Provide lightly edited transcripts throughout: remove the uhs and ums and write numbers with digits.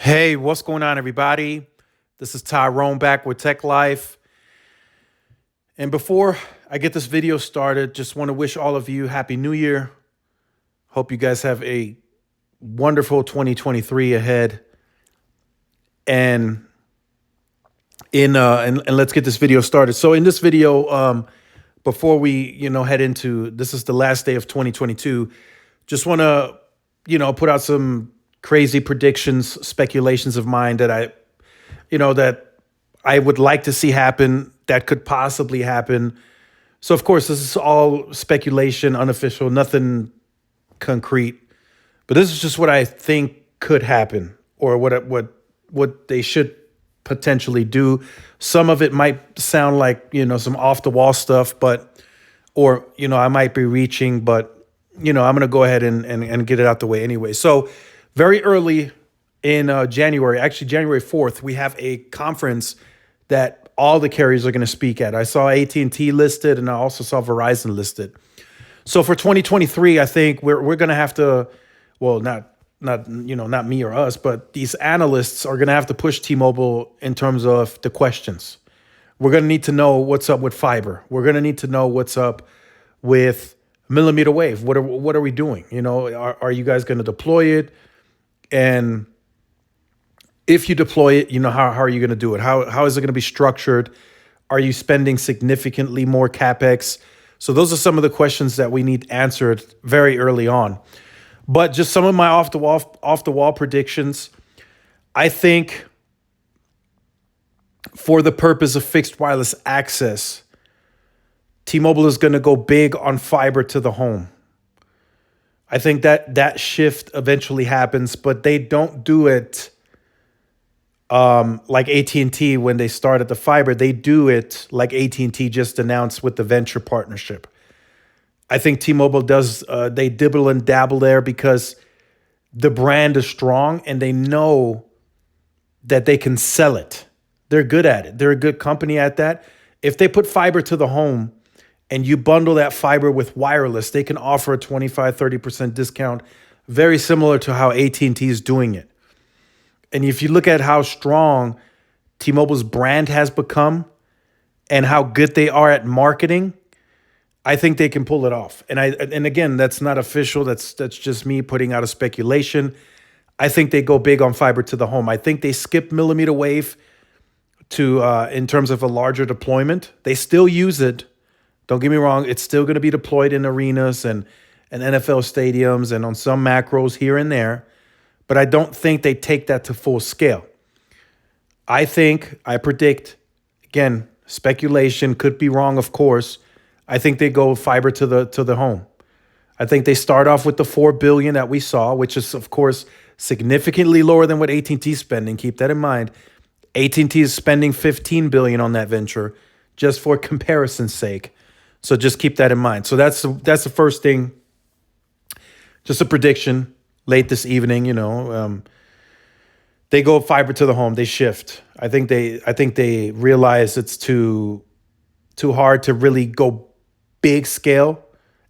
Hey, what's going on, everybody? This is Tyrone back with Tech Life. And before I get this video started, just want to wish all of you Happy New Year. Hope you guys have a wonderful 2023 ahead. And and let's get this video started. So in this video, before we head into this is the last day of 2022, just want to put out some crazy predictions, speculations of mine that I would like to see happen, that could possibly happen. So of course, this is all speculation, unofficial, nothing concrete. But this is just what I think could happen, or what they should potentially do. Some of it might sound like some off the wall stuff, or I might be reaching, but I'm gonna go ahead and get it out the way anyway. So very early in January, actually January 4th, we have a conference that all the carriers are going to speak at. I saw AT&T listed, and I also saw Verizon listed. So for 2023, I think we're going to have to, well, not me or us, but these analysts are going to have to push T-Mobile in terms of the questions. We're going to need to know what's up with fiber. We're going to need to know what's up with millimeter wave. What are we doing? Are you guys going to deploy it? And if you deploy it, how are you going to do it? How is it going to be structured? Are you spending significantly more CapEx? So those are some of the questions that we need answered very early on. But just some of my off the wall predictions. I think for the purpose of fixed wireless access, T-Mobile is going to go big on fiber to the home. I think that shift eventually happens, but they don't do it like AT&T when they started the fiber. They do it like AT&T just announced with the venture partnership. I think T-Mobile does, they dibble and dabble there because the brand is strong and they know that they can sell it. They're good at it. They're a good company at that. If they put fiber to the home and you bundle that fiber with wireless, they can offer a 25-30% discount, very similar to how AT&T is doing it. And if you look at how strong T-Mobile's brand has become and how good they are at marketing, I think they can pull it off. And again, that's not official. That's just me putting out a speculation. I think they go big on fiber to the home. I think they skip millimeter wave to in terms of a larger deployment. They still use it. Don't get me wrong. It's still going to be deployed in arenas and NFL stadiums and on some macros here and there. But I don't think they take that to full scale. I predict, again, speculation, could be wrong, of course. I think they go fiber to the home. I think they start off with the $4 billion that we saw, which is, of course, significantly lower than what AT&T is spending. Keep that in mind. AT&T is spending $15 billion on that venture, just for comparison's sake. So just keep that in mind. So that's the first thing. Just a prediction. Late this evening, they go fiber to the home. They shift. I think they realize it's too hard to really go big scale.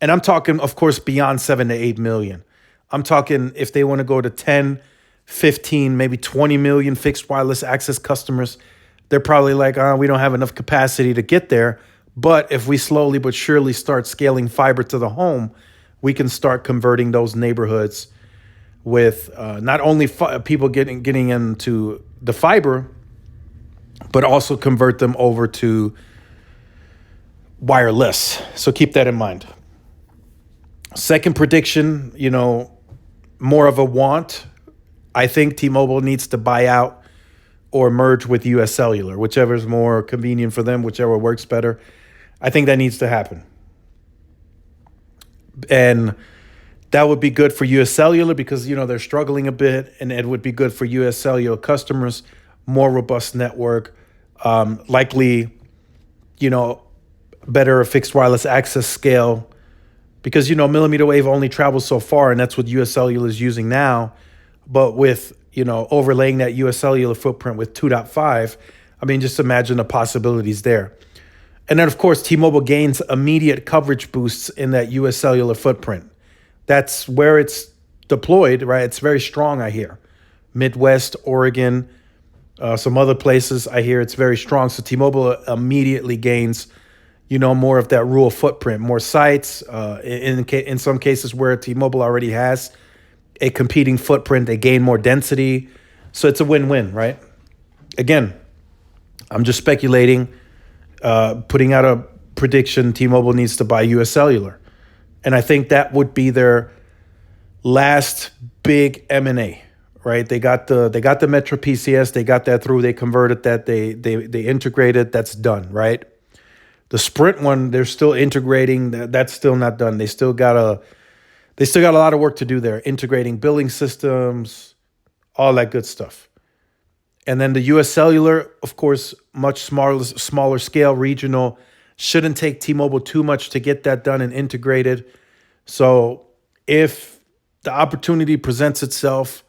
And I'm talking, of course, beyond 7 to 8 million. I'm talking if they want to go to 10, 15, maybe 20 million fixed wireless access customers, they're probably like, we don't have enough capacity to get there. But if we slowly but surely start scaling fiber to the home, we can start converting those neighborhoods with not only people getting into the fiber, but also convert them over to wireless. So keep that in mind. Second prediction, more of a want. I think T-Mobile needs to buy out or merge with US Cellular, whichever is more convenient for them, whichever works better. I think that needs to happen. And that would be good for US Cellular because, they're struggling a bit, and it would be good for US Cellular customers, more robust network, likely, better fixed wireless access scale because, millimeter wave only travels so far, and that's what US Cellular is using now. But with, overlaying that US Cellular footprint with 2.5, just imagine the possibilities there. And then, of course, T-Mobile gains immediate coverage boosts in that US Cellular footprint. That's where it's deployed, right? It's very strong, I hear. Midwest, Oregon, some other places. I hear it's very strong. So T-Mobile immediately gains, more of that rural footprint, more sites. In some cases where T-Mobile already has a competing footprint, they gain more density. So it's a win-win, right? Again, I'm just speculating, putting out a prediction. T-Mobile needs to buy US Cellular, and I think that would be their last big M&A. Right? They got the Metro PCS. They got that through. They converted that. They integrated. That's done. Right? The Sprint one, they're still integrating. That's still not done. They still got a lot of work to do there, integrating billing systems, all that good stuff. And then the US Cellular, of course, much smaller scale, regional. Shouldn't take T-Mobile too much to get that done and integrated. So if the opportunity presents itself,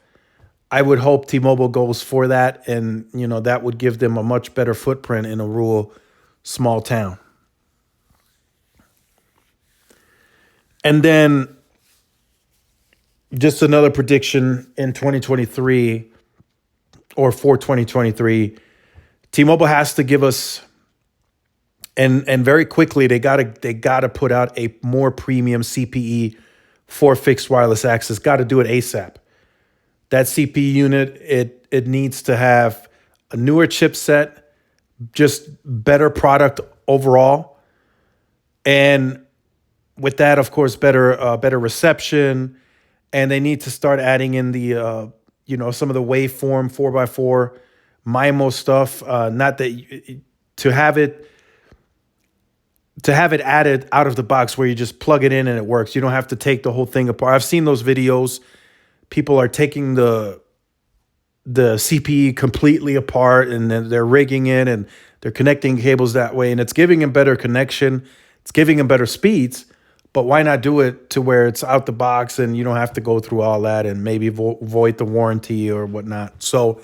I would hope T-Mobile goes for that, and that would give them a much better footprint in a rural, small town. And then just another prediction in 2023 or for 2023, T-Mobile has to give us, and very quickly they gotta put out a more premium CPE for fixed wireless access. Got to do it ASAP. That CPE unit, it needs to have a newer chipset, just better product overall, and with that, of course, better reception. And they need to start adding in the some of the waveform 4x4 MIMO stuff. Not that to have it added out of the box where you just plug it in and it works. You don't have to take the whole thing apart. I've seen those videos. People are taking the CPE completely apart, and then they're rigging it and they're connecting cables that way, and it's giving them better connection. It's giving them better speeds. But why not do it to where it's out the box and you don't have to go through all that and maybe void the warranty or whatnot? So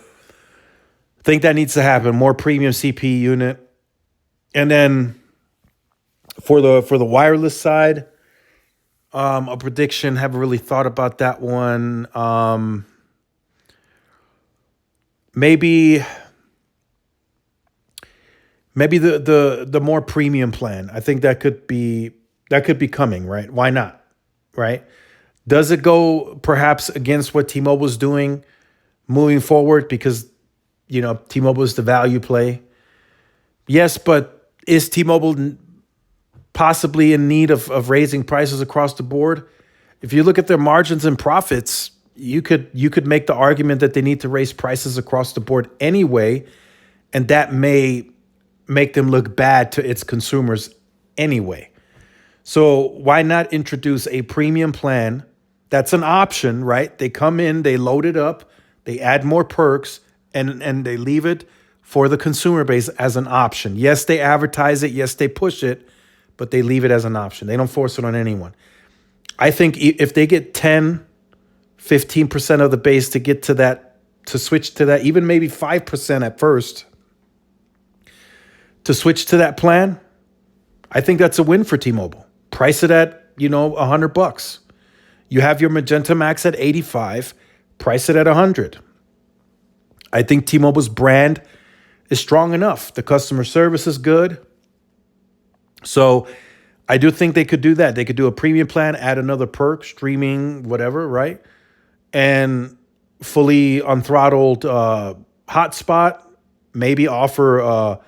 I think that needs to happen. More premium CPE unit. And then for the wireless side, a prediction, haven't really thought about that one. Maybe the more premium plan. I think that could be coming, right? Why not? Right? Does it go perhaps against what T-Mobile's doing moving forward because T-Mobile is the value play? Yes, but is T-Mobile possibly in need of raising prices across the board? If you look at their margins and profits, you could make the argument that they need to raise prices across the board anyway, and that may make them look bad to its consumers anyway. So why not introduce a premium plan? That's an option, right? They come in, they load it up, they add more perks, and they leave it for the consumer base as an option. Yes, they advertise it. Yes, they push it, but they leave it as an option. They don't force it on anyone. I think if they get 10, 15% of the base to get to that, to switch to that, even maybe 5% at first, to switch to that plan, I think that's a win for T-Mobile. Price it at, $100. You have your Magenta Max at 85, price it at 100. I think T-Mobile's brand is strong enough. The customer service is good. So I do think they could do that. They could do a premium plan, add another perk, streaming, whatever, right? And fully unthrottled hotspot, maybe offer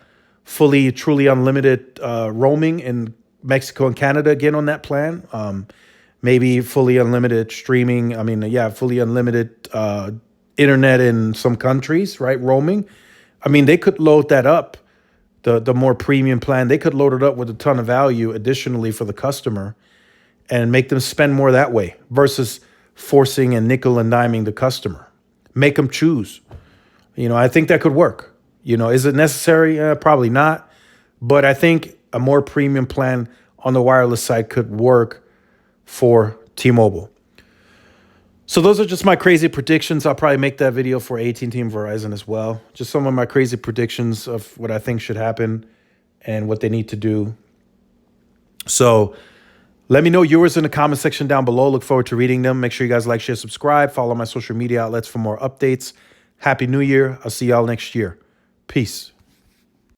fully, truly unlimited roaming in Mexico and Canada again on that plan. Maybe fully unlimited streaming. Fully unlimited internet in some countries, right? Roaming. They could load that up, the more premium plan. They could load it up with a ton of value additionally for the customer and make them spend more that way versus forcing and nickel and diming the customer. Make them choose. I think that could work. Is it necessary? Probably not. But I think a more premium plan on the wireless side could work for T-Mobile. So those are just my crazy predictions. I'll probably make that video for AT&T and Verizon as well. Just some of my crazy predictions of what I think should happen and what they need to do. So Let me know yours in the comment section down below. Look forward to reading them. Make sure you guys like, share, subscribe. Follow my social media outlets for more updates. Happy New Year. I'll see y'all next year. Peace.